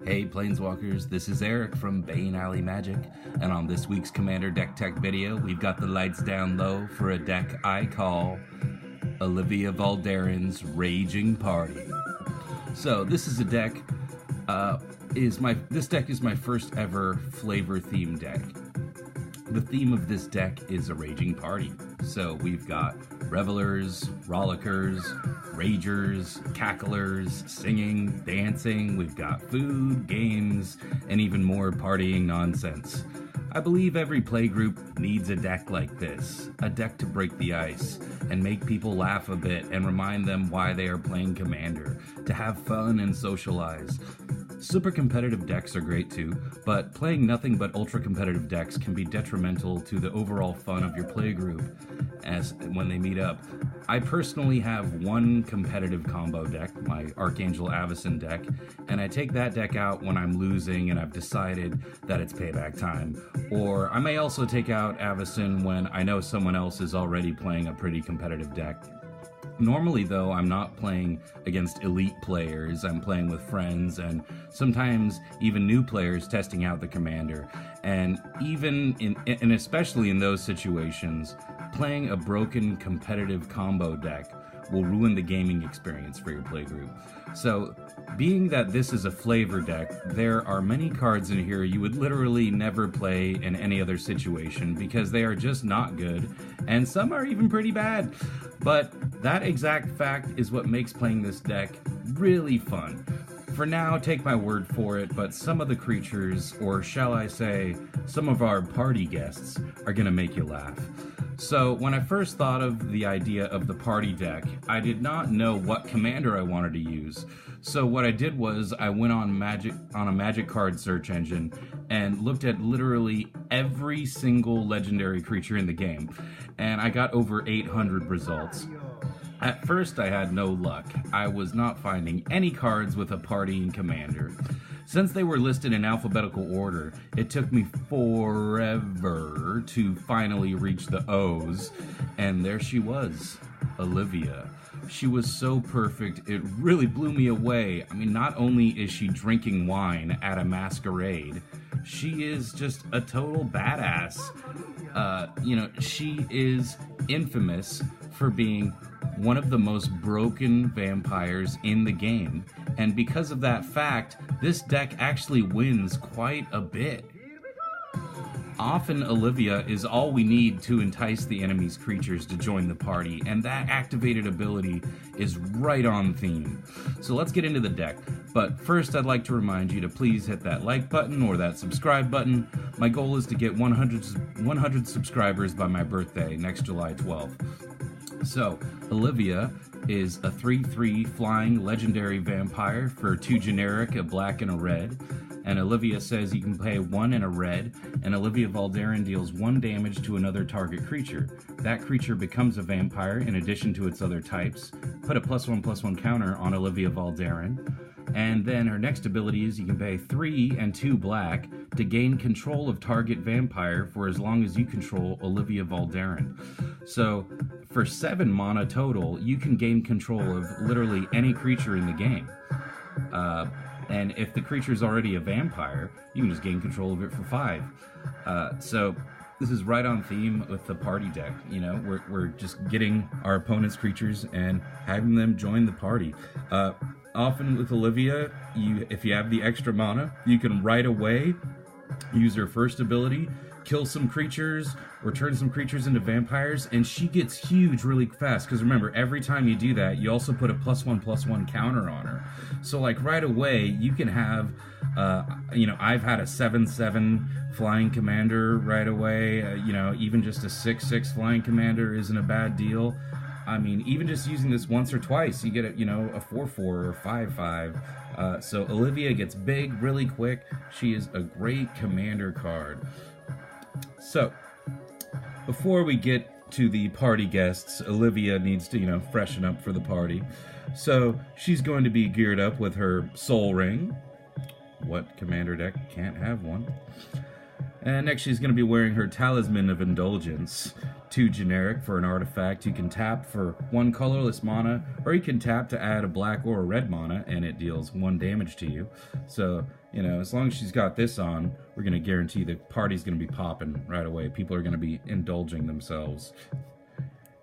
Hey Planeswalkers, this is Eric from Bane Alley Magic, and on this week's Commander Deck Tech video, we've got the lights down low for a deck I call Olivia Voldaren's Raging Party. So this is a deck, this deck is my first ever flavor-themed deck. The theme of this deck is a raging party. So we've got revelers, rollickers, ragers, cacklers, singing, dancing. We've got food, games, and even more partying nonsense. I believe every playgroup needs a deck like this, a deck to break the ice and make people laugh a bit and remind them why they are playing Commander, to have fun and socialize. Super competitive decks are great too, but playing nothing but ultra competitive decks can be detrimental to the overall fun of your playgroup as when they meet up. I personally have one competitive combo deck, my Archangel Avacyn deck, and I take that deck out when I'm losing and I've decided that it's payback time. Or I may also take out Avacyn when I know someone else is already playing a pretty competitive deck. Normally, though, I'm not playing against elite players. I'm playing with friends and sometimes even new players testing out the Commander. And especially in those situations, playing a broken competitive combo deck will ruin the gaming experience for your playgroup. So, being that this is a flavor deck, there are many cards in here you would literally never play in any other situation because they are just not good, and some are even pretty bad. But that exact fact is what makes playing this deck really fun. For now, take my word for it, but some of the creatures, or shall I say, some of our party guests, are gonna make you laugh. So when I first thought of the idea of the party deck, I did not know what commander I wanted to use. So what I did was I went on a magic card search engine and looked at literally every single legendary creature in the game, and I got over 800 results. At first I had no luck. I was not finding any cards with a partying commander. Since they were listed in alphabetical order, it took me forever to finally reach the O's, and there she was, Olivia. She was so perfect, it really blew me away. I mean, not only is she drinking wine at a masquerade, she is just a total badass. She is infamous for being one of the most broken vampires in the game, and because of that fact, this deck actually wins quite a bit. Often Olivia is all we need to entice the enemy's creatures to join the party, and that activated ability is right on theme. So let's get into the deck, but first I'd like to remind you to please hit that like button or that subscribe button. My goal is to get 100 subscribers by my birthday, next July 12th. So, Olivia is a 3/3 flying legendary vampire for 2 generic, a black and a red. And Olivia says you can pay 1 and a red, and Olivia Voldaren deals 1 damage to another target creature. That creature becomes a vampire in addition to its other types. Put a +1/+1 counter on Olivia Voldaren. And then her next ability is you can pay 3 and 2 black to gain control of target vampire for as long as you control Olivia Voldaren. So for 7 mana total, you can gain control of literally any creature in the game. And if the creature is already a vampire, you can just gain control of it for 5. So this is right on theme with the party deck. You know, we're just getting our opponent's creatures and having them join the party. Often with Olivia, if you have the extra mana, you can right away use her first ability, kill some creatures, or turn some creatures into vampires, and she gets huge really fast, because remember, every time you do that, you also put a +1/+1 counter on her. So like right away, you can have, I've had a 7/7 flying commander right away, even just a 6/6 flying commander isn't a bad deal. I mean, even just using this once or twice, you get a 4/4 or 5/5. So Olivia gets big really quick. She is a great commander card. So, before we get to the party guests, Olivia needs to, freshen up for the party. So, she's going to be geared up with her Soul Ring. What commander deck can't have one? And next she's going to be wearing her Talisman of Indulgence. 2 generic for an artifact. You can tap for 1 colorless mana, or you can tap to add a black or a red mana, and it deals 1 damage to you. So, you know, as long as she's got this on, we're going to guarantee the party's going to be popping right away. People are going to be indulging themselves.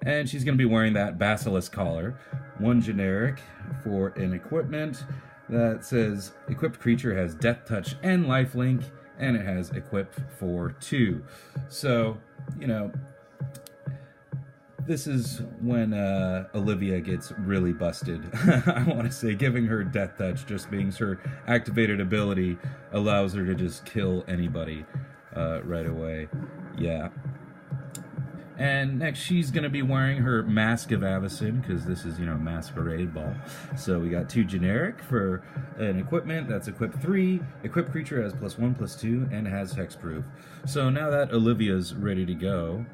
And she's going to be wearing that Basilisk collar. 1 generic for an equipment that says equipped creature has Death Touch and Lifelink, and it has equipped for 2. So, you know, this is when Olivia gets really busted. I want to say giving her Death Touch, just being her activated ability, allows her to just kill anybody right away. Yeah. And next she's going to be wearing her Mask of Avacyn, because this is, you know, Masquerade Ball. So we got 2 generic for an equipment that's equipped 3. Equipped creature has +1/+2 and has hexproof. So now that Olivia's ready to go,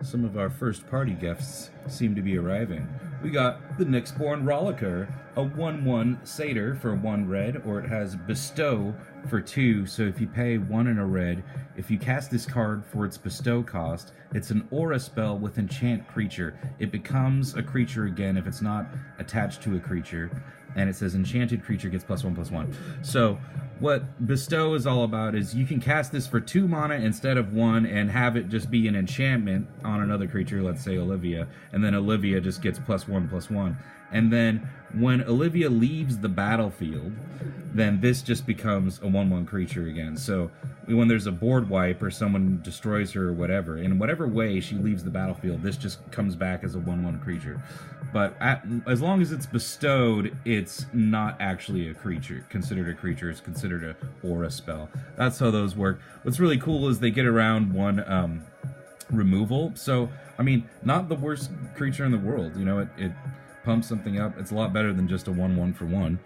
some of our first party guests seem to be arriving. We got the Nyxborn Rollicker, a 1/1 satyr for 1 red, or it has Bestow for 2, so if you pay 1 and a red, if you cast this card for its Bestow cost, it's an aura spell with enchant creature. It becomes a creature again if it's not attached to a creature, and it says enchanted creature gets +1/+1. So what Bestow is all about is you can cast this for 2 mana instead of 1 and have it just be an enchantment on another creature, let's say Olivia, and then Olivia just gets +1/+1. And then when Olivia leaves the battlefield, then this just becomes a 1/1 creature again. So when there's a board wipe or someone destroys her or whatever, in whatever way she leaves the battlefield, this just comes back as a 1/1 creature. But as long as it's bestowed, it's not actually a creature, considered a creature. It's considered a aura spell. That's how those work. What's really cool is they get around 1 removal. So, I mean, not the worst creature in the world. You know, it pumps something up. It's a lot better than just a 1/1 for 1.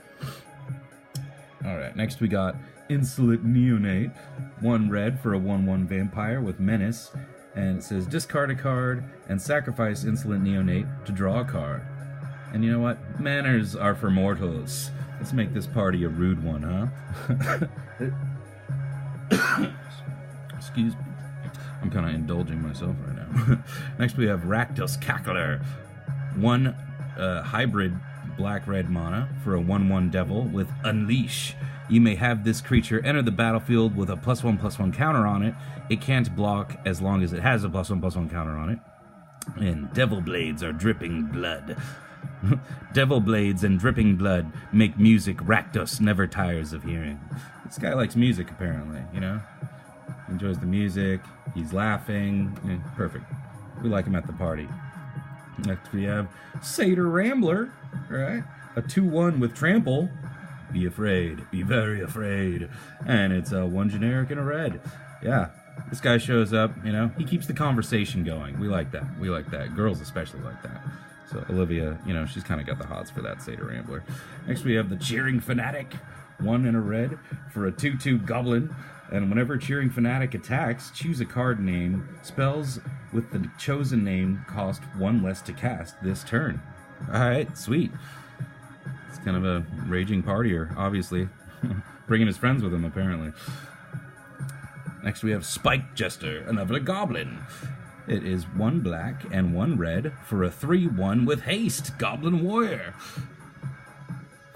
Alright, next we got Insolent Neonate. 1 red for a 1/1 vampire with Menace. And it says discard a card and sacrifice Insolent Neonate to draw a card. And you know what? Manners are for mortals. Let's make this party a rude one, huh? Excuse me. I'm kind of indulging myself right now. Next we have Rakdos Cackler. 1 hybrid black-red mana for a 1/1 devil with Unleash. You may have this creature enter the battlefield with a +1/+1 counter on it. It can't block as long as it has a +1/+1 counter on it. And Devil Blades are dripping blood. Devil Blades and dripping blood make music Rakdos never tires of hearing. This guy likes music, apparently, you know? He enjoys the music, he's laughing. Yeah, perfect. We like him at the party. Next we have Satyr Rambler, right? A 2/1 with Trample. Be afraid, be very afraid. And it's a 1 generic and a red. Yeah, this guy shows up, you know, he keeps the conversation going. We like that, we like that. Girls especially like that. So Olivia, you know, she's kind of got the hots for that Satyr Rambler. Next we have the Cheering Fanatic. 1 and a red for a 2/2 goblin. And whenever Cheering Fanatic attacks, choose a card name. Spells with the chosen name cost 1 less to cast this turn. Alright, sweet. It's kind of a raging partier, obviously. Bringing his friends with him, apparently. Next we have Spike Jester, another goblin. It is 1 black and 1 red for a 3/1 with haste, Goblin Warrior.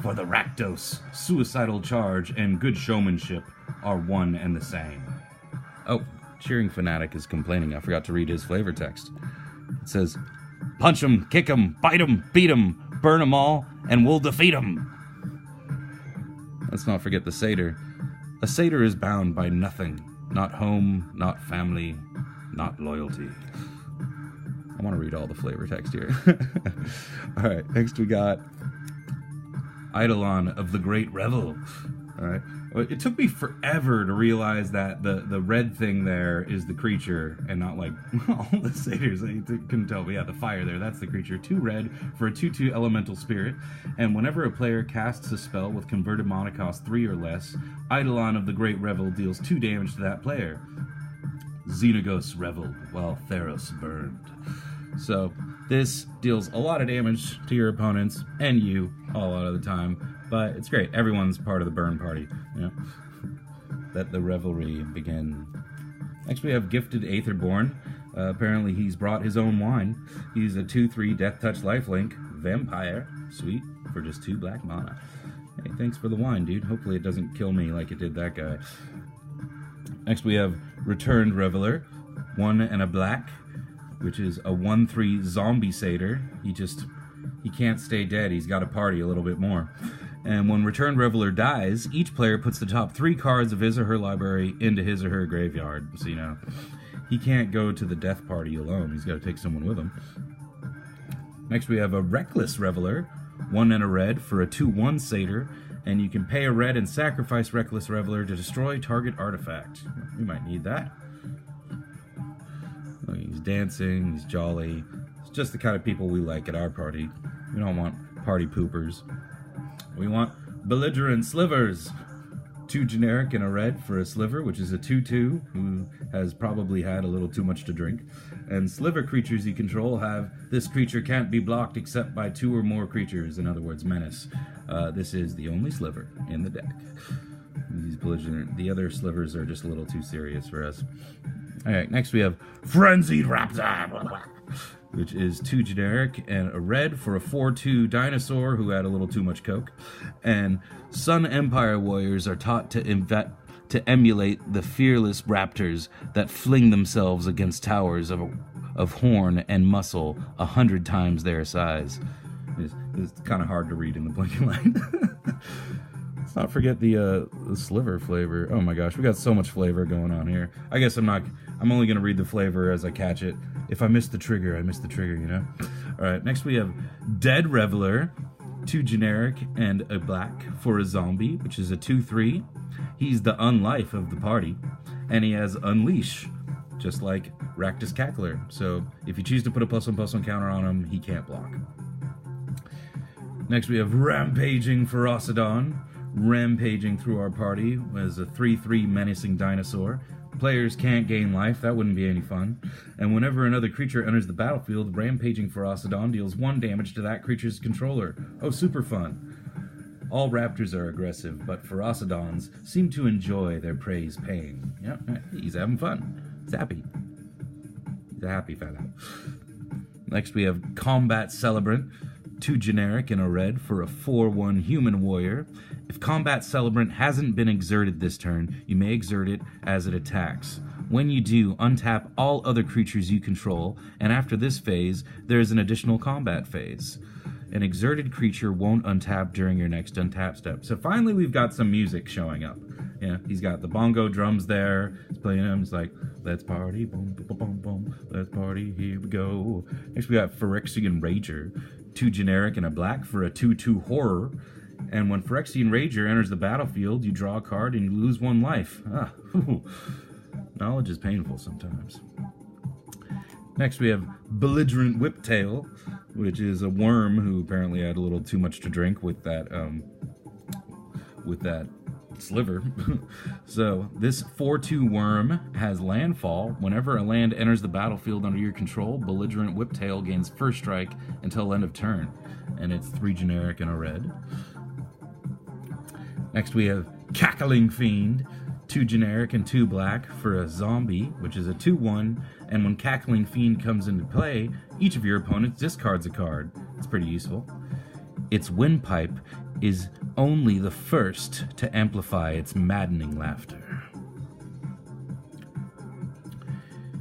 For the Rakdos, Suicidal Charge and Good Showmanship are 1 and the same. Oh, Cheering Fanatic is complaining. I forgot to read his flavor text. It says, punch 'em, kick 'em, bite 'em, beat 'em, burn 'em all, and we'll defeat 'em. Let's not forget the satyr. A satyr is bound by nothing. Not home, not family, not loyalty. I want to read all the flavor text here. Alright, next we got Eidolon of the Great Revel. Alright. It took me forever to realize that the red thing there is the creature and not like all the satyrs. I couldn't tell, but yeah, the fire there, that's the creature. 2 red for a 2/2 elemental spirit. And whenever a player casts a spell with converted mana cost 3 or less, Eidolon of the Great Revel deals 2 damage to that player. Xenagos reveled while Theros burned. So this deals a lot of damage to your opponents and you a lot of the time, but it's great. Everyone's part of the burn party, you know. Let the revelry begin. Next we have Gifted Aetherborn. Apparently he's brought his own wine. He's a 2/3 Death Touch lifelink vampire. Sweet, for just 2 black mana. Hey, thanks for the wine, dude. Hopefully it doesn't kill me like it did that guy. Next we have Returned Reveler. 1 and a black, which is a 1/3 zombie satyr. He can't stay dead. He's got to party a little bit more. And when Returned Reveler dies, each player puts the top 3 cards of his or her library into his or her graveyard. So, you know, he can't go to the death party alone. He's got to take someone with him. Next we have a Reckless Reveler. 1 and a red for a 2/1 satyr. And you can pay a red and sacrifice Reckless Reveler to destroy target artifact. We might need that. Oh, he's dancing, he's jolly. It's just the kind of people we like at our party. We don't want party poopers. We want Belligerent Slivers. 2 generic and a red for a Sliver, which is a 2/2 who has probably had a little too much to drink. And Sliver creatures you control have, this creature can't be blocked except by 2 or more creatures, in other words, menace. This is the only Sliver in the deck. These belligerent, the other Slivers are just a little too serious for us. Alright, next we have Frenzied Raptor, which is 2 generic and a red for a 4/2 dinosaur who had a little too much coke. And Sun Empire warriors are taught to emulate the fearless raptors that fling themselves against towers of horn and muscle 100 times their size. It's kind of hard to read in the blinking light. Let's not forget the Sliver flavor. Oh my gosh, we got so much flavor going on here. I guess I'm only going to read the flavor as I catch it. If I miss the trigger, I miss the trigger, you know? Alright, next we have Dead Reveler. 2 generic and a black for a zombie, which is a 2/3. He's the unlife of the party. And he has Unleash, just like Ractus Cackler. So if you choose to put a +1/+1 counter on him, he can't block. Next we have Rampaging Ferocidon. Rampaging through our party as a 3/3 menacing dinosaur. Players can't gain life, that wouldn't be any fun. And whenever another creature enters the battlefield, Rampaging Ferocidon deals 1 damage to that creature's controller. Oh, super fun. All raptors are aggressive, but Ferocidons seem to enjoy their prey's pain. Yeah, he's having fun. He's happy. He's a happy fella. Next we have Combat Celebrant. 2 generic and a red for a 4/1 human warrior. If Combat Celebrant hasn't been exerted this turn, you may exert it as it attacks. When you do, untap all other creatures you control, and after this phase, there is an additional combat phase. An exerted creature won't untap during your next untap step. So finally we've got some music showing up. Yeah, he's got the bongo drums there. He's playing them. It's like, let's party, boom, boom, boom, boom. Let's party, here we go. Next we got Phyrexian Rager. 2 generic and a black for a 2/2 horror. And when Phyrexian Rager enters the battlefield, you draw a card and you lose 1 life. Knowledge is painful sometimes. Next we have Belligerent Whiptail, which is a worm who apparently had a little too much to drink with that Sliver. So this 4/2 worm has landfall. Whenever a land enters the battlefield under your control, Belligerent Whiptail gains first strike until end of turn. And it's 3 generic and a red. Next we have Cackling Fiend. 2 generic and 2 black for a zombie, which is a 2/1. And when Cackling Fiend comes into play, each of your opponents discards a card. It's pretty useful. Its windpipe is only the first to amplify its maddening laughter.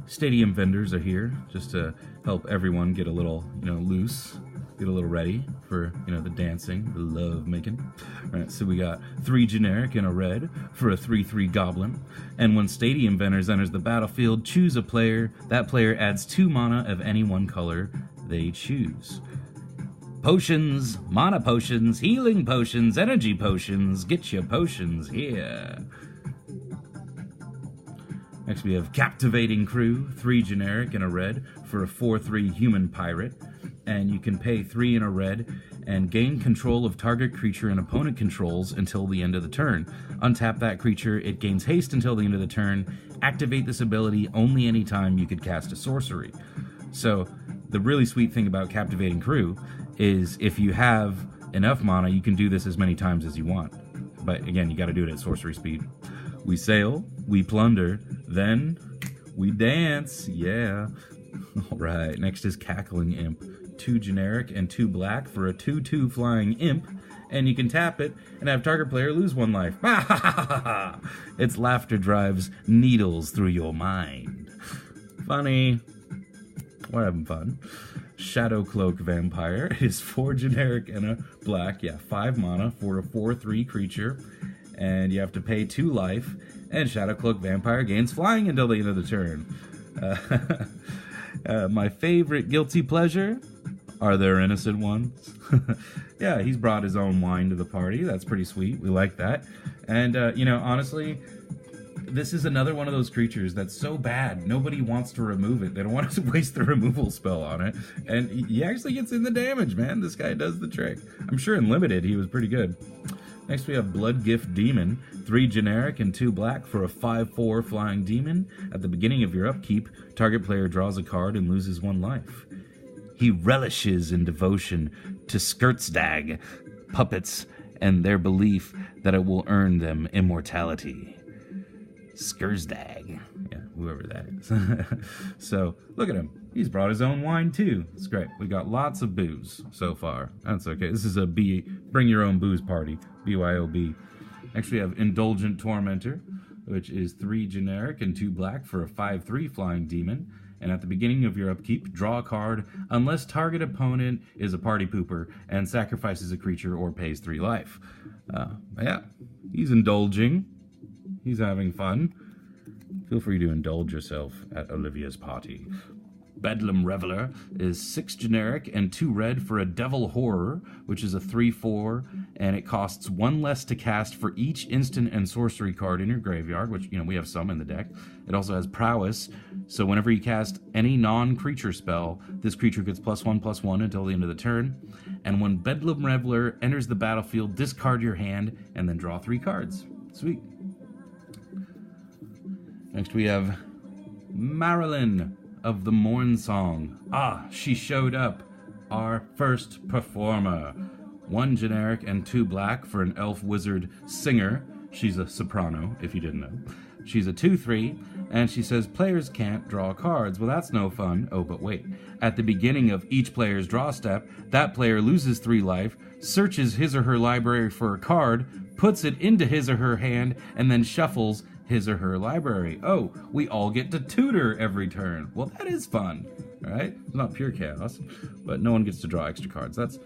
Stadium vendors are here just to help everyone get a little, loose, get a little ready for, the dancing, the love making. All right, so we got 3 generic and a red for a 3/3 goblin. And when Stadium vendors enters the battlefield, choose a player. That player adds 2 mana of any 1 color they choose. Potions, mana potions, healing potions, energy potions. Get your potions here. Next we have Captivating Crew, 3 generic and a red for a 4/3 human pirate. And you can pay 3 and a red and gain control of target creature and opponent controls until the end of the turn. Untap that creature, it gains haste until the end of the turn. Activate this ability only anytime you could cast a sorcery. So the really sweet thing about Captivating Crew is if you have enough mana, you can do this as many times as you want. But again, you got to do it at sorcery speed. We sail, we plunder, then We dance, yeah. All right, next is Cackling Imp. 2 generic and 2 black for a 2/2 flying imp, and you can tap it and have target player lose 1 life. Its laughter drives needles through your mind. Funny. We're having fun. Shadow Cloak Vampire is 4 generic and a black, 5 mana for a 4/3 creature, and you have to pay 2 life, and Shadow Cloak Vampire gains flying until the end of the turn. My favorite guilty pleasure? Are there innocent ones? Yeah, he's brought his own wine to the party. That's pretty sweet. We like that. And, honestly, this is another one of those creatures that's so bad, nobody wants to remove it. They don't want to waste the removal spell on it. And he actually gets in the damage, man. This guy does the trick. I'm sure in Limited, he was pretty good. Next, we have Blood Gift Demon. 3 generic and 2 black for a 5/4 flying demon. At the beginning of your upkeep, target player draws a card and loses 1 life. He relishes in devotion to Skirtsdag, puppets, and their belief that it will earn them immortality. Skursdag. Yeah, whoever that is. So, look at him. He's brought his own wine, too. It's great. We got lots of booze so far. That's okay. This is a bring your own booze party. BYOB. Next, we have Indulgent Tormentor, which is 3 generic and 2 black for a 5/3 flying demon. And at the beginning of your upkeep, draw a card unless target opponent is a party pooper and sacrifices a creature or pays 3 life. Yeah, he's indulging. He's having fun. Feel free to indulge yourself at Olivia's party. Bedlam Reveler is 6 generic and 2 red for a Devil Horror, which is a 3/4, and it costs 1 less to cast for each instant and sorcery card in your graveyard, which, we have some in the deck. It also has Prowess, so whenever you cast any non-creature spell, this creature gets +1/+1 until the end of the turn. And when Bedlam Reveler enters the battlefield, discard your hand and then draw 3 cards. Sweet. Next we have Marilyn of the Morn Song. She showed up. Our first performer. 1 generic and 2 black for an elf wizard singer. She's a soprano, if you didn't know. She's a 2/3, and she says players can't draw cards. Well, that's no fun. Oh, but wait. At the beginning of each player's draw step, that player loses 3 life, searches his or her library for a card, puts it into his or her hand, and then shuffles his or her library. Oh, we all get to tutor every turn. Well, that is fun, right? It's not pure chaos, but no one gets to draw extra cards. That's,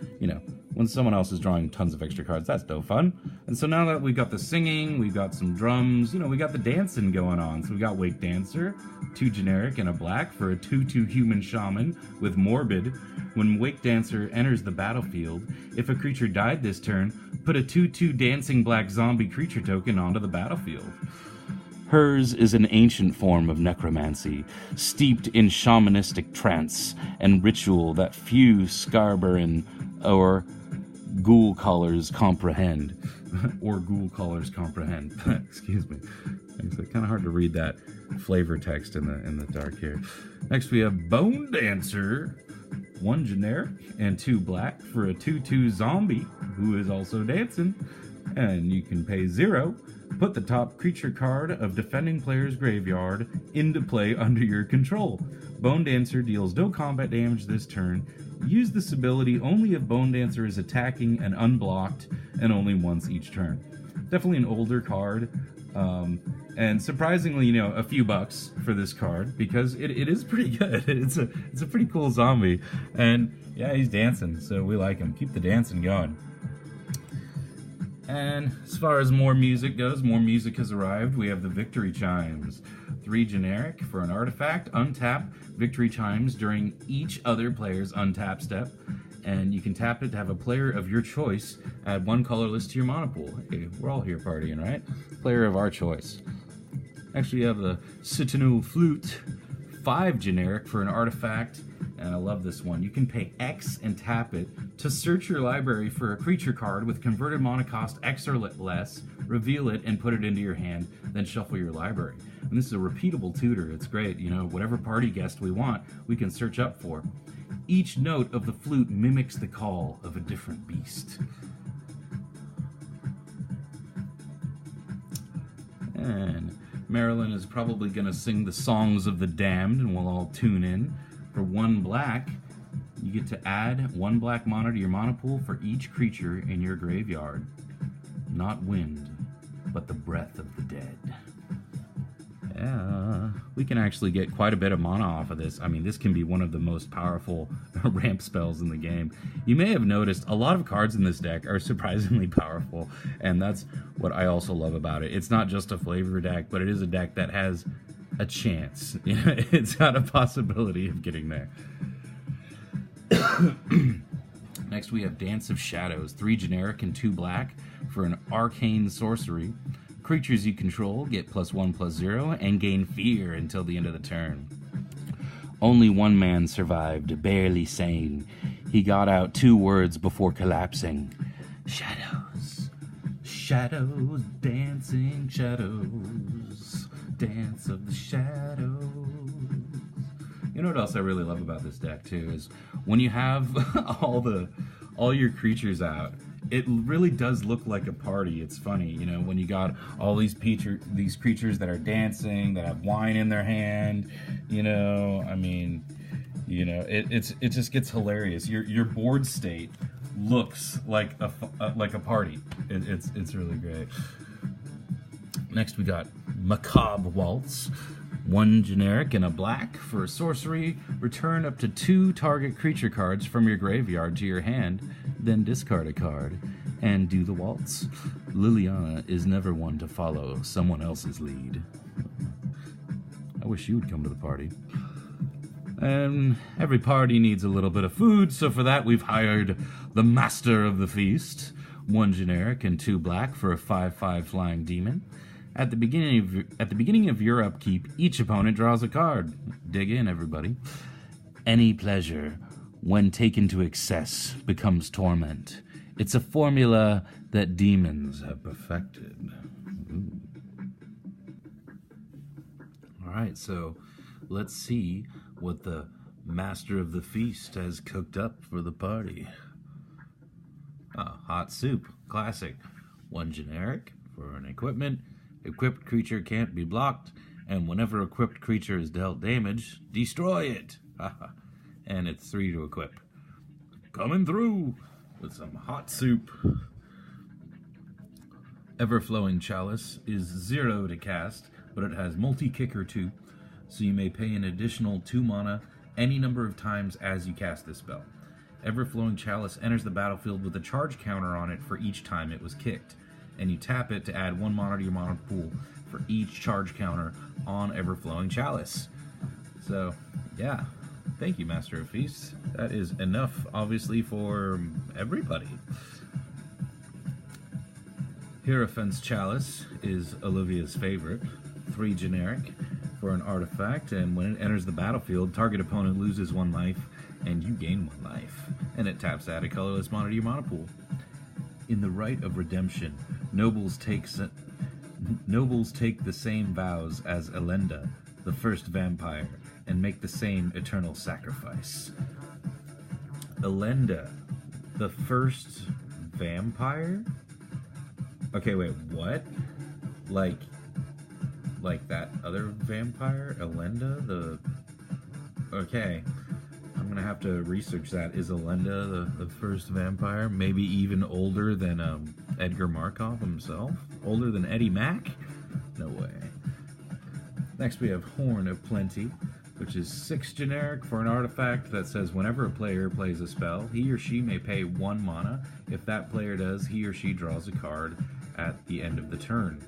when someone else is drawing tons of extra cards, that's no fun. And so now that we've got the singing, we've got some drums, we got the dancing going on. So we got Wake Dancer, 2 generic and a black for a 2/2 human shaman with Morbid. When Wake Dancer enters the battlefield, if a creature died this turn, put a 2/2 dancing black zombie creature token onto the battlefield. Hers is an ancient form of necromancy, steeped in shamanistic trance and ritual that few Scarberin or ghoul callers comprehend. Excuse me. It's kind of hard to read that flavor text in the dark here. Next we have Bone Dancer. 1 generic and 2 black for a 2/2 zombie who is also dancing. And you can pay 0. Put the top creature card of defending player's graveyard into play under your control. Bone Dancer deals no combat damage this turn. Use this ability only if Bone Dancer is attacking and unblocked, and only once each turn. Definitely an older card, and surprisingly, a few bucks for this card, because it is pretty good. It's a pretty cool zombie, and yeah, he's dancing, so we like him. Keep the dancing going. And as far as more music goes, more music has arrived. We have the Victory Chimes. 3 generic for an artifact. Untap Victory Chimes during each other player's untap step. And you can tap it to have a player of your choice add 1 colorless to your mana pool. Hey, we're all here partying, right? Player of our choice. Next we have the Citanu Flute. 5 generic for an artifact. And I love this one. You can pay X and tap it to search your library for a creature card with converted mana cost X or less, reveal it, and put it into your hand, then shuffle your library. And this is a repeatable tutor. It's great. Whatever party guest we want, we can search up for. Each note of the flute mimics the call of a different beast. And Marilyn is probably going to sing the songs of the damned, and we'll all tune in. For 1 black, you get to add 1 black mana to your mana pool for each creature in your graveyard. Not wind, but the breath of the dead. Yeah, we can actually get quite a bit of mana off of this. I mean, this can be one of the most powerful ramp spells in the game. You may have noticed a lot of cards in this deck are surprisingly powerful, and that's what I also love about it. It's not just a flavor deck, but it is a deck that has a chance. It's got a possibility of getting there. Next we have Dance of Shadows, 3 generic and 2 black for an arcane sorcery. Creatures you control get +1/+0 and gain fear until the end of the turn. Only one man survived, barely sane. He got out 2 words before collapsing. Shadows, shadows, dancing shadows, dance of the shadows. You know what else I really love about this deck too is when you have all your creatures out, it really does look like a party. It's funny, you know, when you got all these creatures that are dancing, that have wine in their hand, you know, I mean, you know, it just gets hilarious. Your board state looks like a party. It's really great. Next we got Macabre Waltz. 1 generic and a black for a sorcery. Return up to 2 target creature cards from your graveyard to your hand, then discard a card and do the waltz. Liliana is never one to follow someone else's lead. I wish you would come to the party. And every party needs a little bit of food, so for that we've hired the Master of the Feast. 1 generic and 2 black for a 5/5 flying demon. At the beginning of your upkeep, each opponent draws a card. Dig in, everybody. Any pleasure, when taken to excess, becomes torment. It's a formula that demons have perfected. Ooh. All right, so let's see what the Master of the Feast has cooked up for the party. Hot soup, classic. 1 generic for an equipment. Equipped creature can't be blocked, and whenever equipped creature is dealt damage, destroy it. And it's 3 to equip. Coming through with some hot soup. Everflowing Chalice is 0 to cast, but it has multi-kicker 2, so you may pay an additional 2 mana any number of times as you cast this spell. Everflowing Chalice enters the battlefield with a charge counter on it for each time it was kicked, and you tap it to add 1 mana to your mana pool for each charge counter on Everflowing Chalice. So, yeah. Thank you, Master of Feasts. That is enough, obviously, for everybody. Hierophant's Chalice is Olivia's favorite. 3 generic for an artifact, and when it enters the battlefield, target opponent loses 1 life, and you gain 1 life. And it taps to add a colorless mana to your mana pool. In the Rite of Redemption, nobles take the same vows as Elenda, the first vampire, and make the same eternal sacrifice. Elenda, the first vampire? Okay, wait, what? Like that other vampire? Elenda? Okay. I'm gonna have to research that. Is Elenda the first vampire? Maybe even older than Edgar Markov himself? Older than Eddie Mack? No way. Next we have Horn of Plenty, which is 6 generic for an artifact that says whenever a player plays a spell, he or she may pay 1 mana. If that player does, he or she draws a card at the end of the turn.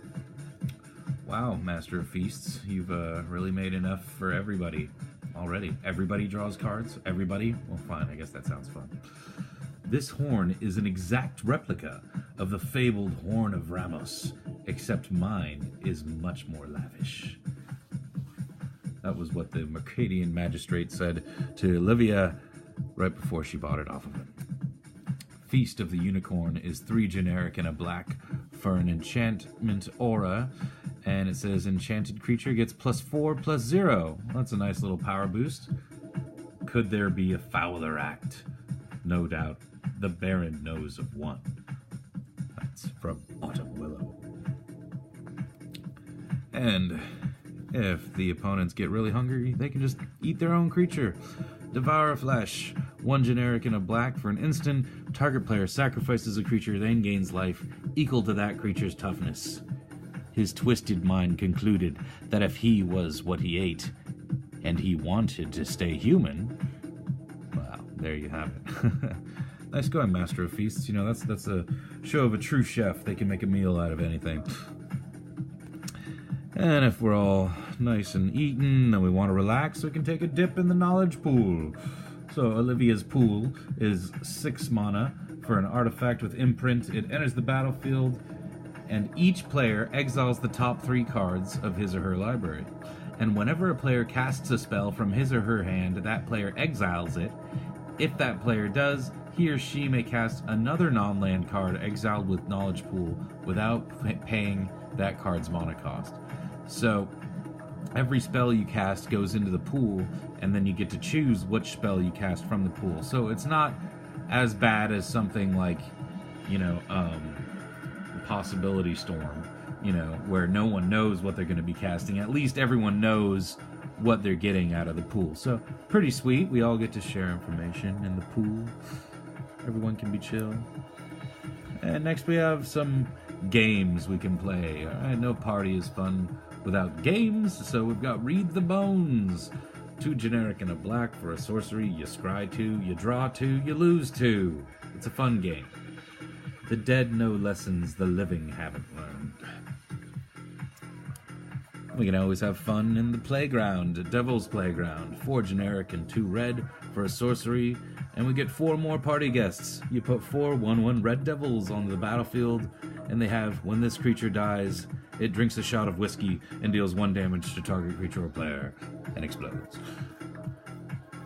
Wow, Master of Feasts, you've really made enough for everybody already. Everybody draws cards? Everybody? Well, fine, I guess that sounds fun. This horn is an exact replica of the fabled Horn of Ramos, except mine is much more lavish. That was what the Mercadian magistrate said to Olivia right before she bought it off of him. Feast of the Unicorn is 3 generic and a black for an enchantment aura, and it says enchanted creature gets +4/+0. That's a nice little power boost. Could there be a fouler act? No doubt. The Baron knows of one. That's from Autumn Willow. And if the opponents get really hungry, they can just eat their own creature. Devour flesh. 1 generic and a black for an instant. Target player sacrifices a creature, then gains life equal to that creature's toughness. His twisted mind concluded that if he was what he ate, and he wanted to stay human, well, there you have it. Nice going, Master of Feasts. You know, that's a show of a true chef. They can make a meal out of anything. And if we're all nice and eaten and we want to relax, we can take a dip in the knowledge pool. So Olivia's pool is 6 mana for an artifact with imprint. It enters the battlefield, and each player exiles the top 3 cards of his or her library. And whenever a player casts a spell from his or her hand, that player exiles it. If that player does, he or she may cast another non-land card exiled with Knowledge Pool without paying that card's mana cost. So every spell you cast goes into the pool, and then you get to choose which spell you cast from the pool. So it's not as bad as something like, you know, Possibility Storm, you know, where no one knows what they're going to be casting. At least everyone knows what they're getting out of the pool. So pretty sweet. We all get to share information in the pool. Everyone can be chill. And next we have some games we can play. Alright, no party is fun without games, so we've got Read the Bones. 2 generic and a black for a sorcery. You scry 2, you draw 2, you lose 2. It's a fun game. The dead know lessons the living haven't learned. We can always have fun in the playground, Devil's Playground. 4 generic and 2 red for a sorcery, and we get 4 more party guests. You put 4 1/1 red devils on the battlefield, and they have, when this creature dies, it drinks a shot of whiskey and deals 1 damage to target creature or player, and explodes.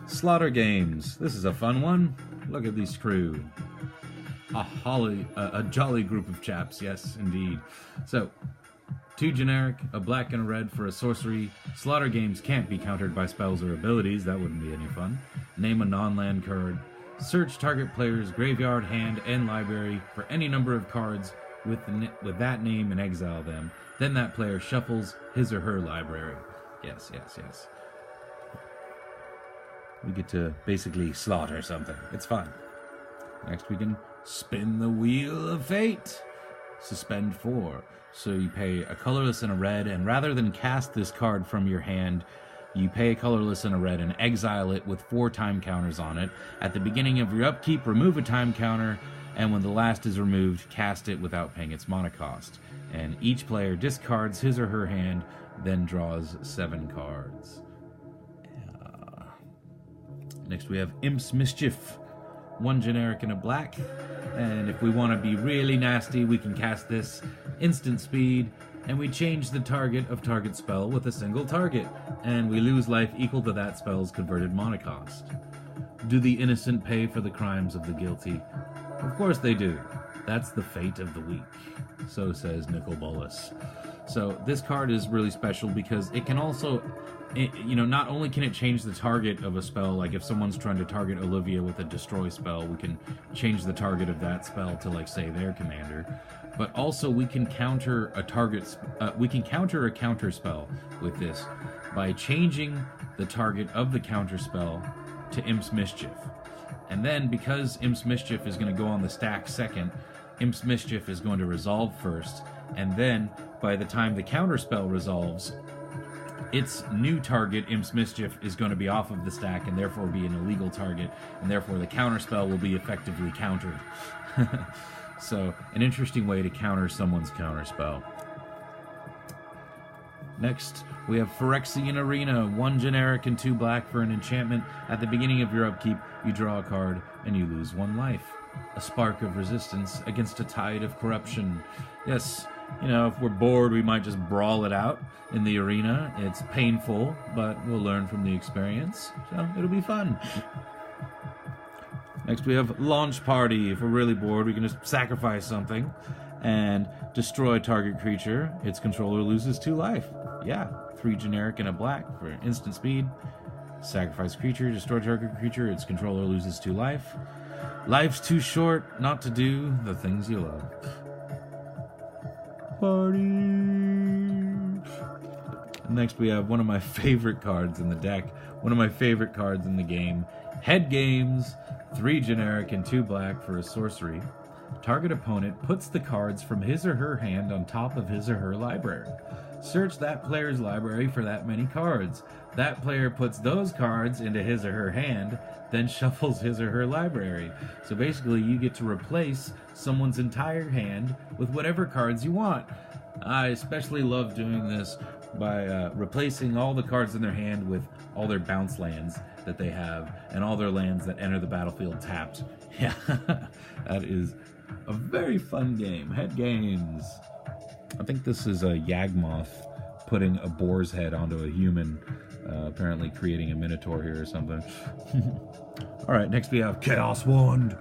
Slaughter games. This is a fun one. Look at these crew. A jolly group of chaps, yes, indeed. So, 2 generic, a black and a red for a sorcery. Slaughter games can't be countered by spells or abilities. That wouldn't be any fun. Name a non-land card. Search target player's graveyard, hand, and library for any number of cards with that name and exile them. Then that player shuffles his or her library. Yes, yes, yes. We get to basically slaughter something. It's fun. Next we can spin the Wheel of Fate. Suspend 4. So you pay a colorless and a red, and rather than cast this card from your hand, you pay a colorless and a red and exile it with 4 time counters on it. At the beginning of your upkeep, remove a time counter, and when the last is removed, cast it without paying its mana cost. And each player discards his or her hand, then draws 7 cards. Next we have Imp's Mischief. 1 generic and a black, and if we want to be really nasty, we can cast this instant speed, and we change the target of target spell with a single target, and we lose life equal to that spell's converted mana cost. Do the innocent pay for the crimes of the guilty? Of course they do. That's the fate of the weak. So says Nicol Bolas. So this card is really special because it can also, not only can it change the target of a spell, like if someone's trying to target Olivia with a destroy spell, we can change the target of that spell to, like, say, their commander. But also we can counter a counter spell with this by changing the target of the counter spell to Imp's Mischief. And then, because Imp's Mischief is going to go on the stack second, Imp's Mischief is going to resolve first, and then, by the time the counterspell resolves, its new target, Imp's Mischief, is going to be off of the stack and therefore be an illegal target, and therefore the counterspell will be effectively countered. So, an interesting way to counter someone's counterspell. Next, we have Phyrexian Arena, 1 generic and 2 black for an enchantment. At the beginning of your upkeep, you draw a card and you lose 1 life. A spark of resistance against a tide of corruption. Yes, if we're bored, we might just brawl it out in the arena. It's painful, but we'll learn from the experience, so it'll be fun. Next, we have Launch Party. If we're really bored, we can just sacrifice something and destroy target creature. Its controller loses 2 life. Yeah, 3 generic and a black for instant speed. Sacrifice creature, destroy target creature. Its controller loses 2 life. Life's too short not to do the things you love. Party. Next we have one of my favorite cards in the deck, one of my favorite cards in the game. Head Games, 3 generic and 2 black for a sorcery. Target opponent puts the cards from his or her hand on top of his or her library. Search that player's library for that many cards. That player puts those cards into his or her hand, then shuffles his or her library. So basically you get to replace someone's entire hand with whatever cards you want. I especially love doing this by replacing all the cards in their hand with all their bounce lands that they have, and all their lands that enter the battlefield tapped. Yeah, that is a very fun game. Head Games. I think this is a Yagmoth putting a boar's head onto a human, apparently creating a minotaur here or something. Alright, next we have Chaos Wand.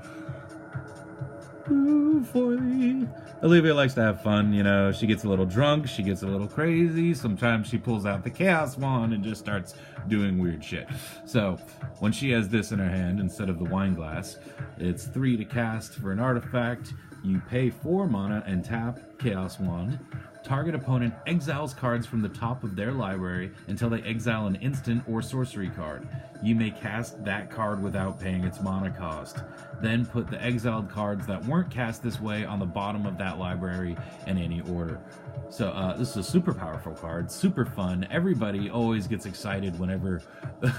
Ooh, for thee. Olivia likes to have fun, you know. She gets a little drunk, she gets a little crazy. Sometimes she pulls out the Chaos Wand and just starts doing weird shit. So, when she has this in her hand instead of the wine glass, it's 3 to cast for an artifact. You pay 4 mana and tap Chaos Wand. Target opponent exiles cards from the top of their library until they exile an instant or sorcery card. You may cast that card without paying its mana cost. Then put the exiled cards that weren't cast this way on the bottom of that library in any order. So this is a super powerful card, super fun. Everybody always gets excited whenever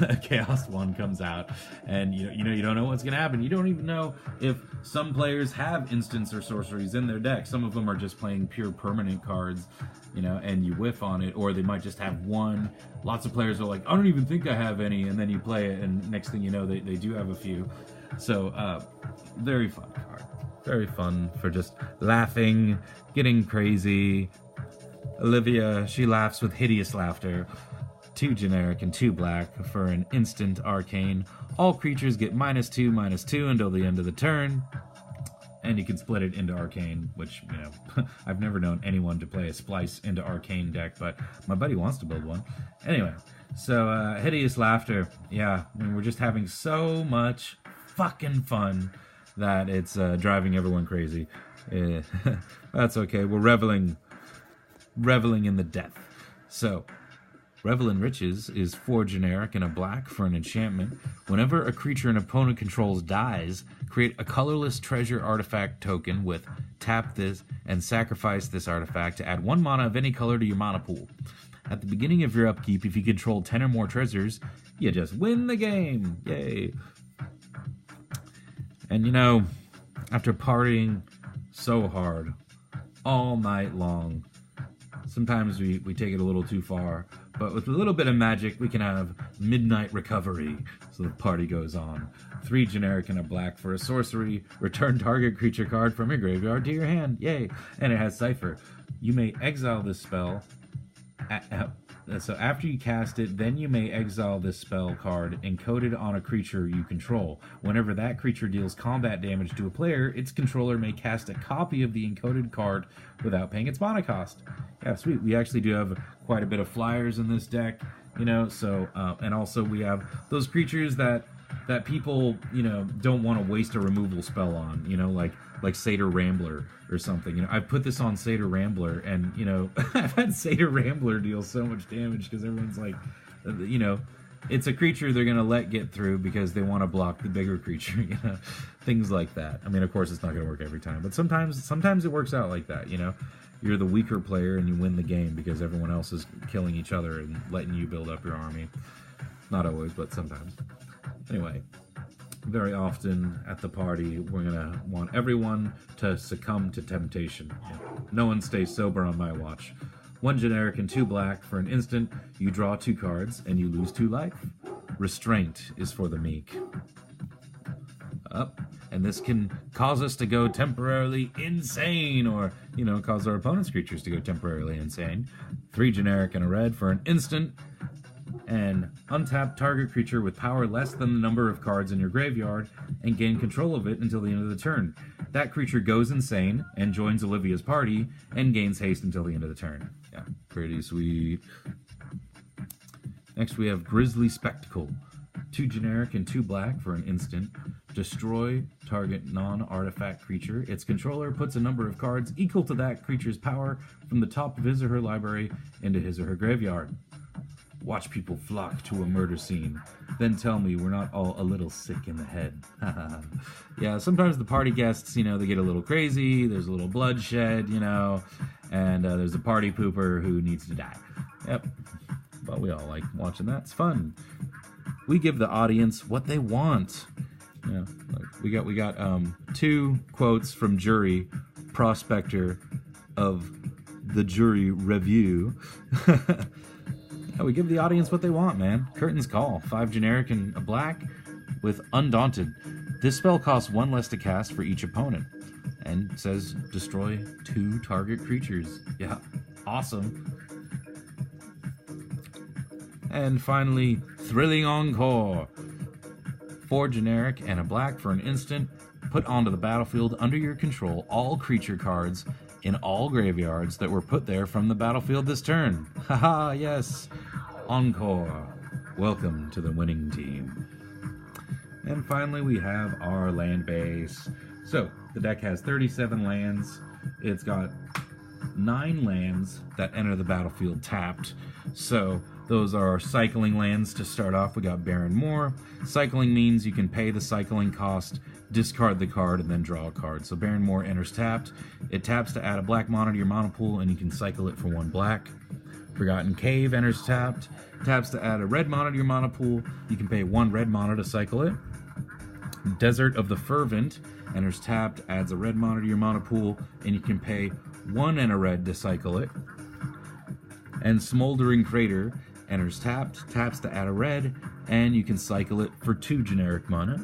a Chaos Wand comes out, and you don't know what's gonna happen. You don't even know if some players have instants or sorceries in their deck. Some of them are just playing pure permanent cards, and you whiff on it, or they might just have one. Lots of players are like, I don't even think I have any, and then you play it, and next thing you know, they do have a few. So very fun card, very fun for just laughing, getting crazy. Olivia, she laughs with hideous laughter. 2 generic and 2 black for an instant arcane. All creatures get -2/-2 until the end of the turn. And you can split it into arcane, which, I've never known anyone to play a splice into arcane deck, but my buddy wants to build one. Anyway, so hideous laughter. Yeah, I mean, we're just having so much fucking fun that it's driving everyone crazy. That's okay. We're reveling in the death. So, Revel in Riches is 4 generic and a black for an enchantment. Whenever a creature an opponent controls dies, create a colorless treasure artifact token with tap this and sacrifice this artifact to add 1 mana of any color to your mana pool. At the beginning of your upkeep, if you control 10 or more treasures, you just win the game. Yay. And after partying so hard all night long, sometimes we take it a little too far, but with a little bit of magic, we can have midnight recovery, so the party goes on. 3 generic and a black for a sorcery. Return target creature card from your graveyard to your hand. Yay! And it has Cipher. You may exile this spell. So after you cast it, then you may exile this spell card encoded on a creature you control. Whenever that creature deals combat damage to a player, its controller may cast a copy of the encoded card without paying its mana cost. Yeah, sweet. We actually do have quite a bit of flyers in this deck, so, and also we have those creatures that people, don't want to waste a removal spell on, like Satyr Rambler or something. I've put this on Satyr Rambler, and, I've had Satyr Rambler deal so much damage because everyone's like, it's a creature they're going to let get through because they want to block the bigger creature, things like that. I mean, of course, it's not going to work every time, but sometimes it works out like that, You're the weaker player and you win the game because everyone else is killing each other and letting you build up your army. Not always, but sometimes. Anyway, very often at the party, we're going to want everyone to succumb to temptation. No one stays sober on my watch. 1 generic and 2 black for an instant. You draw 2 cards and you lose 2 life. Restraint is for the meek. Up. And this can cause us to go temporarily insane, or, cause our opponent's creatures to go temporarily insane. 3 generic and a red for an instant. And untap target creature with power less than the number of cards in your graveyard and gain control of it until the end of the turn. That creature goes insane and joins Olivia's party and gains haste until the end of the turn. Yeah, pretty sweet. Next we have Grisly Spectacle. 2 generic and 2 black for an instant. Destroy target non-artifact creature. Its controller puts a number of cards equal to that creature's power from the top of his or her library into his or her graveyard. watch people flock to a murder scene, then tell me we're not all a little sick in the head. Yeah, sometimes the party guests, you know, they get a little crazy, there's a little bloodshed, you know, and there's a party pooper who needs to die. Yep, but we all like watching that. It's fun. We give the audience what they want. Yeah, like we got 2 quotes from Jury Prospector of the Jury Review. Yeah, we give the audience what they want, man. Curtain's Call, 5 generic and a black with Undaunted. This spell costs 1 less to cast for each opponent and says destroy 2 target creatures. Yeah, awesome. And finally, Thrilling Encore. 4 generic and a black for an instant. Put onto the battlefield under your control all creature cards in all graveyards that were put there from the battlefield this turn. Haha, yes. Encore. Welcome to the winning team. And finally, we have our land base. So, the deck has 37 lands. It's got 9 lands that enter the battlefield tapped. So, those are cycling lands to start off. We got Baron Moor. Cycling means you can pay the cycling cost, discard the card, and then draw a card. So Baron Moor enters tapped. It taps to add a black mana to your mana pool, and you can cycle it for 1 black. Forgotten Cave enters tapped. Taps to add a red mana to your mana pool. You can pay 1 red mana to cycle it. Desert of the Fervent enters tapped, adds a red mana to your mana pool, and you can pay 1 and a red to cycle it. And Smoldering Crater enters tapped, taps to add a red, and you can cycle it for 2 generic mana.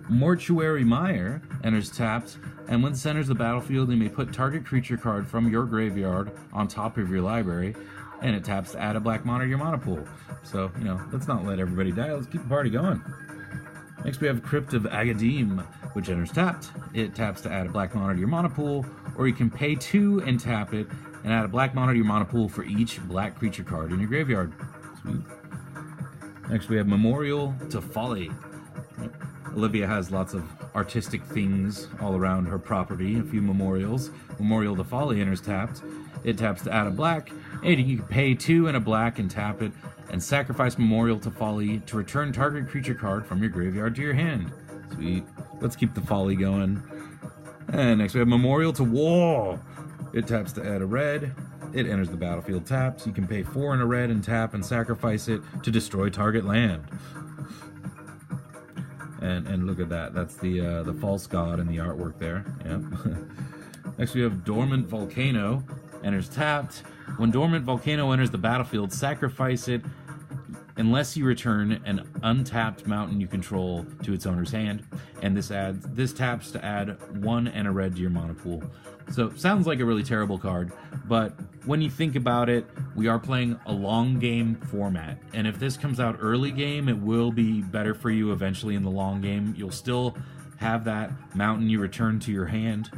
Mortuary Mire enters tapped, and when it enters the battlefield, you may put target creature card from your graveyard on top of your library, and it taps to add a black mana to your mana pool. So, you know, let's not let everybody die, let's keep the party going. Next we have Crypt of Agadim, which enters tapped. It taps to add a black mana to your mana pool, or you can pay 2 and tap it, and add a black mana to your mana pool for each black creature card in your graveyard. Sweet. Next we have Memorial to Folly. Olivia has lots of artistic things all around her property, a few memorials. Memorial to Folly enters tapped. It taps to add a black, and you can pay 2 and a black and tap it, and sacrifice Memorial to Folly to return target creature card from your graveyard to your hand. Sweet. Let's keep the folly going. And next we have Memorial to War. It taps to add a red. It enters the battlefield tapped. You can pay 4 and a red and tap and sacrifice it to destroy target land. And look at that. That's the false god in the artwork there. Yep. Next we have Dormant Volcano. Enters tapped. When Dormant Volcano enters the battlefield, sacrifice it unless you return an untapped mountain you control to its owner's hand. And this taps to add 1 and a red to your mana pool. So, sounds like a really terrible card, but when you think about it, we are playing a long game format. And if this comes out early game, it will be better for you eventually in the long game. You'll still have that mountain you return to your hand.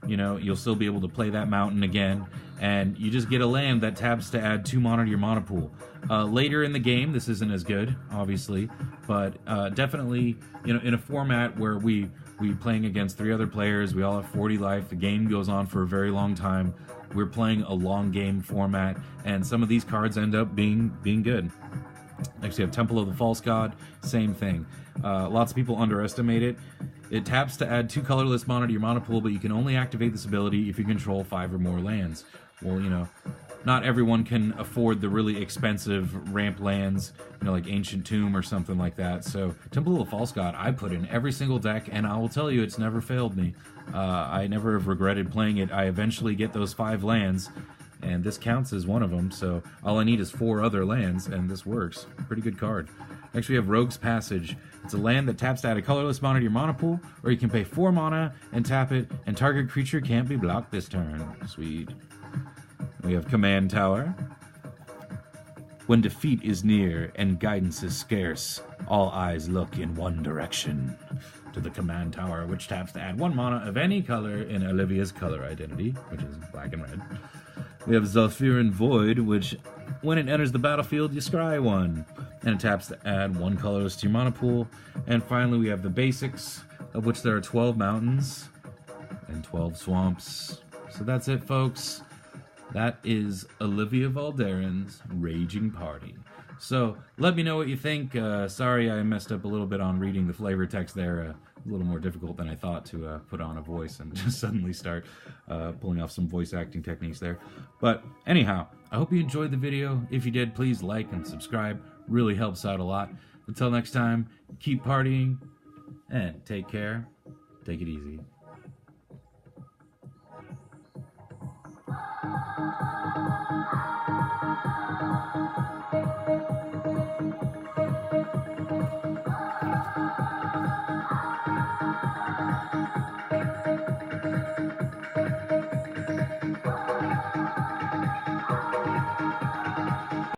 You know, you'll still be able to play that mountain again, and you just get a land that taps to add 2 mana to your mana pool. Later in the game, this isn't as good, obviously, but definitely, you know, in a format where we playing against 3 other players, we all have 40 life, the game goes on for a very long time, we're playing a long game format, and some of these cards end up being good. Next we have Temple of the False God, same thing. Lots of people underestimate it. It taps to add 2 colorless mana to your mana pool, but you can only activate this ability if you control 5 or more lands. Well, you know, not everyone can afford the really expensive ramp lands, you know, like Ancient Tomb or something like that. So Temple of the False God, I put in every single deck, and I will tell you, it's never failed me. I never have regretted playing it. I eventually get those 5 lands, and this counts as one of them, so all I need is 4 other lands, and this works. Pretty good card. Next we have Rogue's Passage. It's a land that taps to add a colorless mana to your mana pool, or you can pay 4 mana and tap it, and target creature can't be blocked this turn. Sweet. We have Command Tower. When defeat is near and guidance is scarce, all eyes look in one direction. To the Command Tower, which taps to add 1 mana of any color in Olivia's color identity, which is black and red. We have Zephyrin Void, which, when it enters the battlefield, you scry 1. And it taps to add 1 colorless to your mana pool. And finally, we have the basics, of which there are 12 mountains and 12 swamps. So that's it, folks. That is Olivia Voldaren's Raging Party. So let me know what you think. Sorry I messed up a little bit on reading the flavor text there. A little more difficult than I thought to put on a voice and just suddenly start pulling off some voice acting techniques there. But anyhow, I hope you enjoyed the video. If you did, please like and subscribe. Really helps out a lot. Until next time, keep partying and take care. Take it easy.